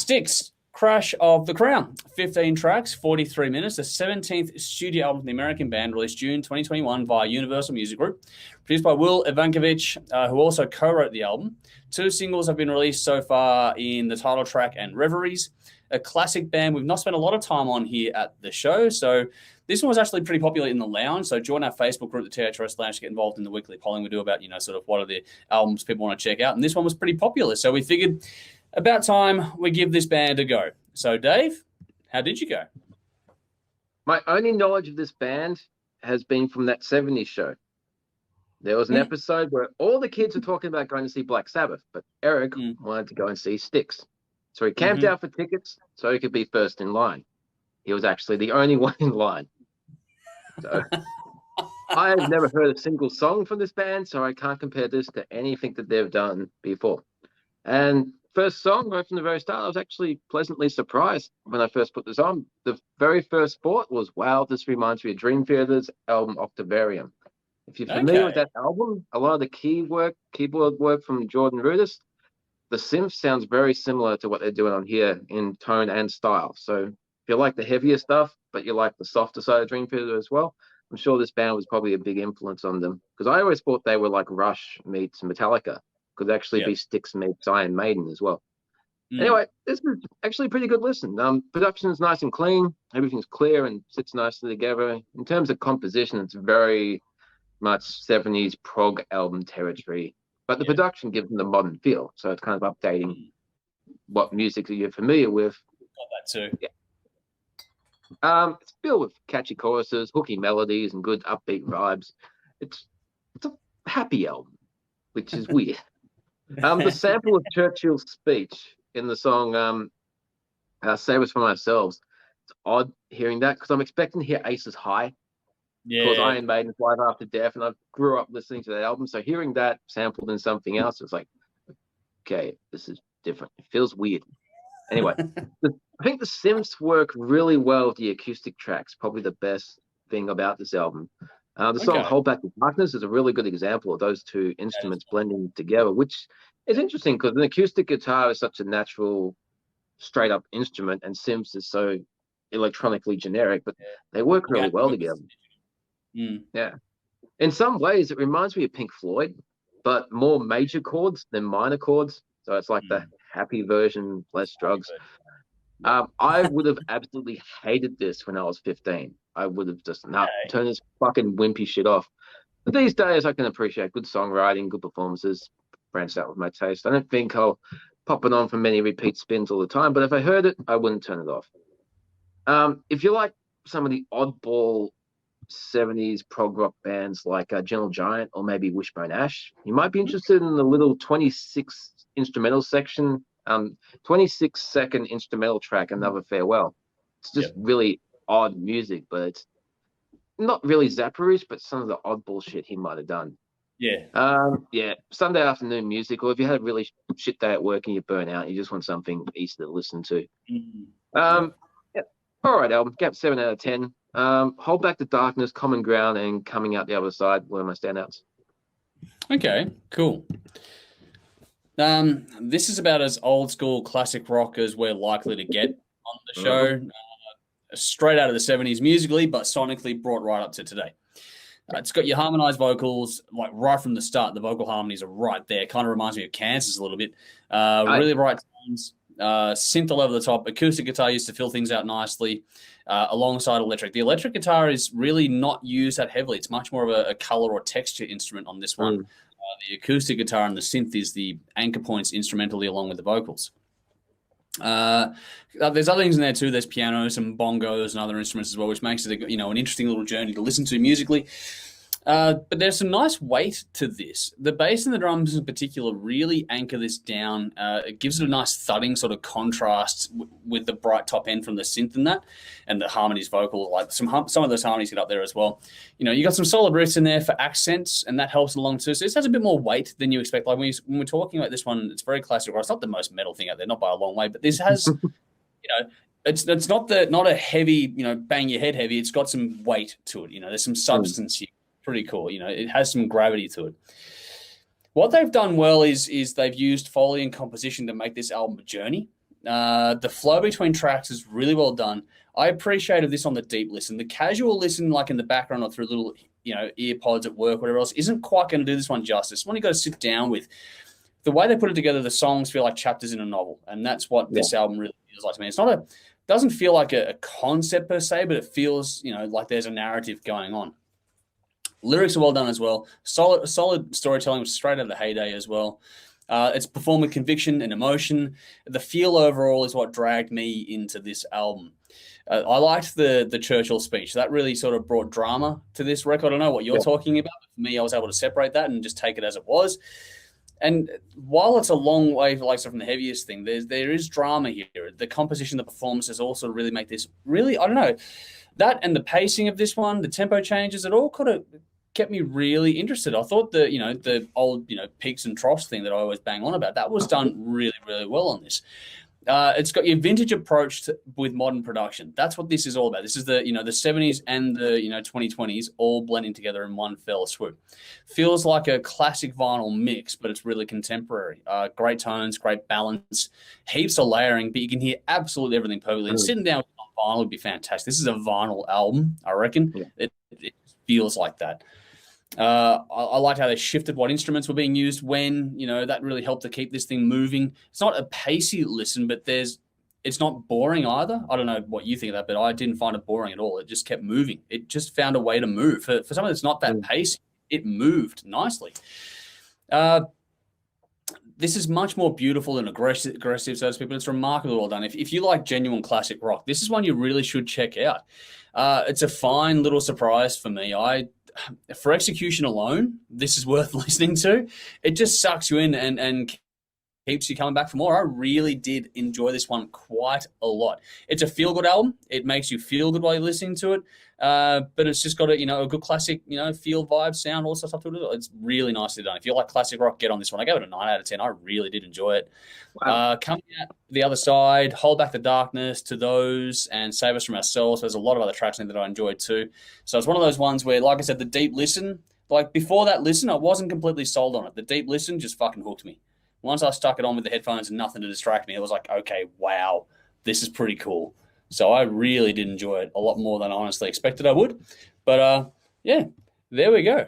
Styx, Crash of the Crown, 15 tracks, 43 minutes, the 17th studio album from the American band, released June 2021 via Universal Music Group, produced by Will Evankovich, who also co-wrote the album. 2 singles have been released so far in the title track and Reveries, a classic band we've not spent a lot of time on here at the show. So this one was actually pretty popular in the lounge. So join our Facebook group, the THRS Lounge, to get involved in the weekly polling we do about, sort of what are the albums people want to check out. And this one was pretty popular. So we figured about time we give this band a go. So Dave, how did you go? My only knowledge of this band has been from that 70s show. There was an episode where all the kids were talking about going to see Black Sabbath, but Eric wanted to go and see Styx. So he camped out for tickets so he could be first in line. He was actually the only one in line. So I have never heard a single song from this band, so I can't compare this to anything that they've done before. And first song, right from the very start, I was actually pleasantly surprised when I first put this on. The very first thought was, wow, this reminds me of Dream Theater's album Octavarium. If you're familiar with that album, a lot of the keyboard work from Jordan Rudess, the synth sounds very similar to what they're doing on here in tone and style. So if you like the heavier stuff, but you like the softer side of Dream Theater as well, I'm sure this band was probably a big influence on them. Because I always thought they were like Rush meets Metallica. Could actually be Styx meets Iron Maiden as well. Anyway, this is actually a pretty good listen. Production is nice and clean. Everything's clear and sits nicely together. In terms of composition, it's very much 70s prog album territory. But the production gives them the modern feel. So it's kind of updating what music that you're familiar with. Got that too. Yeah. It's filled with catchy choruses, hooky melodies, and good upbeat vibes. It's a happy album, which is weird. The sample of Churchill's speech in the song Save Us From Ourselves, it's odd hearing that because I'm expecting to hear Aces High. Because Iron Maiden's Live After Death, and I grew up listening to that album. So hearing that sampled in something else, it's like, okay, this is different. It feels weird. Anyway, I think the synths work really well with the acoustic tracks. Probably the best thing about this album. The song Hold Back the Darkness is a really good example of those two instruments blending together, which is interesting because an acoustic guitar is such a natural, straight up instrument, and synths is so electronically generic, but they work really well together. Yeah. In some ways, it reminds me of Pink Floyd, but more major chords than minor chords. So it's like the happy version, less drugs. I would have absolutely hated this when I was 15. I would have just turned this fucking wimpy shit off. But these days, I can appreciate good songwriting, good performances, branched out with my taste. I don't think I'll pop it on for many repeat spins all the time, but if I heard it, I wouldn't turn it off. If you like some of the oddball 70s prog rock bands like Gentle Giant or maybe Wishbone Ash, you might be interested in the little 26 instrumental section, 26-second instrumental track, Another Farewell. It's just really odd music, but it's not really Zapperish, but some of the oddball shit he might have done. Sunday afternoon music, or if you had a really shit day at work and you burn out, you just want something easy to listen to. All right, album, gap 7 out of 10. Hold Back the Darkness, Common Ground, and Coming Out the Other Side were my standouts. Okay, cool. This is about as old school classic rock as we're likely to get on the show. Straight out of the 70s musically, but sonically brought right up to today. It's got your harmonized vocals, like right from the start. The vocal harmonies are right there. Kind of reminds me of Kansas a little bit. Really bright tones. Synth all over the top. Acoustic guitar used to fill things out nicely alongside electric. The electric guitar is really not used that heavily. It's much more of a color or texture instrument on this one. The acoustic guitar and the synth is the anchor points instrumentally along with the vocals. There's other things in there too. There's piano, some bongos, and other instruments as well, which makes it an interesting little journey to listen to musically. But there's some nice weight to this. The bass and the drums in particular really anchor this down. It gives it a nice thudding sort of contrast with the bright top end from the synth and the harmonies vocal. Like some of those harmonies get up there as well. You got some solid riffs in there for accents, and that helps along too. So this has a bit more weight than you expect. Like when we're talking about this one, it's very classic rock. It's not the most metal thing out there, not by a long way, but this has, it's not a heavy, bang your head heavy. It's got some weight to it. There's some substance here. Pretty cool. It has some gravity to it. What they've done well is they've used Foley and composition to make this album a journey. The flow between tracks is really well done. I appreciated this on the deep listen. The casual listen, like in the background or through little, ear pods at work, whatever else, isn't quite going to do this one justice. One you got to sit down with. The way they put it together, the songs feel like chapters in a novel, and that's what this album really feels like to me. It's not doesn't feel like a concept per se, but it feels, like there's a narrative going on. Lyrics are well done as well. Solid storytelling, straight out of the heyday as well. It's performed with conviction and emotion. The feel overall is what dragged me into this album. I liked the Churchill speech. That really sort of brought drama to this record. I don't know what you're talking about. For me, I was able to separate that and just take it as it was. And while it's a long way from the heaviest thing, there is drama here. The composition, the performances also really make this really, I don't know, that and the pacing of this one, the tempo changes, it all could have kept me really interested. I thought the old, peaks and troughs thing that I always bang on about, that was done really, really well on this. It's got your vintage approach with modern production. That's what this is all about. This is the 70s and the 2020s all blending together in one fell swoop. Feels like a classic vinyl mix, but it's really contemporary. Great tones, great balance, heaps of layering, but you can hear absolutely everything perfectly. And sitting down on vinyl would be fantastic. This is a vinyl album, I reckon. Yeah. It feels like that. I liked how they shifted what instruments were being used when, that really helped to keep this thing moving. It's not a pacey listen, but it's not boring either. I don't know what you think of that, but I didn't find it boring at all. It just kept moving. It just found a way to move. For something that's not that pacey, it moved nicely. This is much more beautiful and aggressive, so to speak, but it's remarkably well done. If you like genuine classic rock, this is one you really should check out. It's a fine little surprise for me. For execution alone, this is worth listening to. It just sucks you in and keeps you coming back for more. I really did enjoy this one quite a lot. It's a feel-good album. It makes you feel good while you're listening to it, but it's just got a good classic, feel, vibe, sound, all that stuff to it. It's really nicely done. If you like classic rock, get on this one. I gave it a 9 out of 10. I really did enjoy it. Wow. Coming out the other side, Hold Back the Darkness, To Those, and Save Us From Ourselves. There's a lot of other tracks in there that I enjoyed too. So it's one of those ones where, like I said, the deep listen, like before that listen, I wasn't completely sold on it. The deep listen just fucking hooked me. Once I stuck it on with the headphones and nothing to distract me, it was like, okay, wow, this is pretty cool. So I really did enjoy it a lot more than I honestly expected I would. But, yeah, there we go.